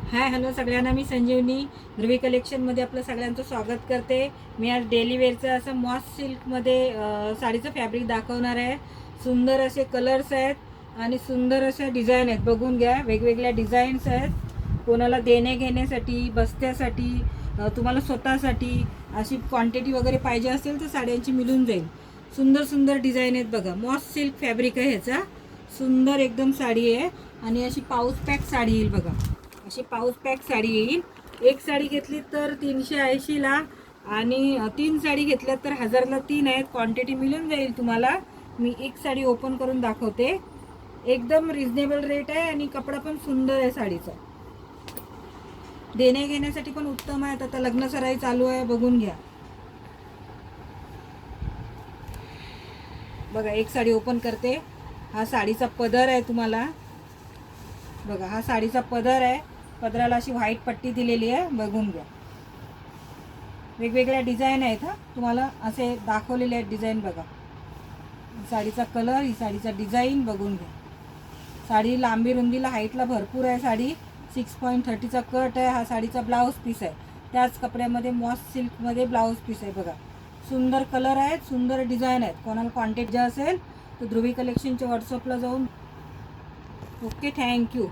Hi hello सगळ्यांना, मी संजीवनी ध्रुवी कलेक्शनमध्ये आपलं सगळ्यांचं स्वागत करते। मी आज डेली वेअरचं असं मॉस सिल्कमध्ये साडीचं फॅब्रिक दाखवणार आहे। सुंदर असे कलर्स आहेत आणि सुंदर अशा डिझाईन आहेत, बघून घ्या। वेगवेगळ्या डिझाईन्स आहेत, कोणाला देणे घेण्यासाठी, बस्त्यासाठी, तुम्हाला स्वतःसाठी अशी क्वांटिटी वगैरे पाहिजे असेल तर साड्यांची मिळून जाईल। सुंदर सुंदर डिझाईन आहेत बघा। मॉस सिल्क फॅब्रिक आहे ह्याचा, सुंदर एकदम साडी आहे आणि अशी पाऊच पॅक साडी येईल बघा। अशी पाऊच पॅक साडी येईल। एक साडी घेतली तर 380ला आणि 3 साडी घेतल्या तर 1000ला 3 आहेत। क्वांटिटी मिळून जाईल तुम्हाला। मी एक साडी ओपन करून दाखवते। एकदम रिजनेबल रेट आहे आणि कपडा पण सुंदर आहे साडीचा। देणे घेण्यासाठी पण उत्तम आहे। आता लग्न सराई चालू आहे, बघून घ्या। बघा, एक साडी ओपन करते। हा साडीचा पदर आहे तुम्हाला बघा। हा साडीचा पदर आहे, पदराला अशी व्हाईट पट्टी दिलेली आहे, बघून घ्या। वेगवेगळ्या डिझाईन आहेत, हा तुम्हाला असे दाखवलेले आहेत डिझाईन बघा। साडीचा कलर, ही साडीचा डिझाईन बघून घ्या। साडी लांबी रुंदीला हाईटला भरपूर आहे साडी। 6.30चा कट आहे। हा साडीचा ब्लाऊज पीस आहे, त्याच कपड्यामध्ये मॉस सिल्कमध्ये ब्लाऊज पीस आहे बघा। सुंदर कलर आहेत, सुंदर डिझाईन आहेत। कोणाला क्वांटिटी असेल तर ध्रुवी कलेक्शनच्या व्हॉट्सअपला जाऊन। Okay, thank you.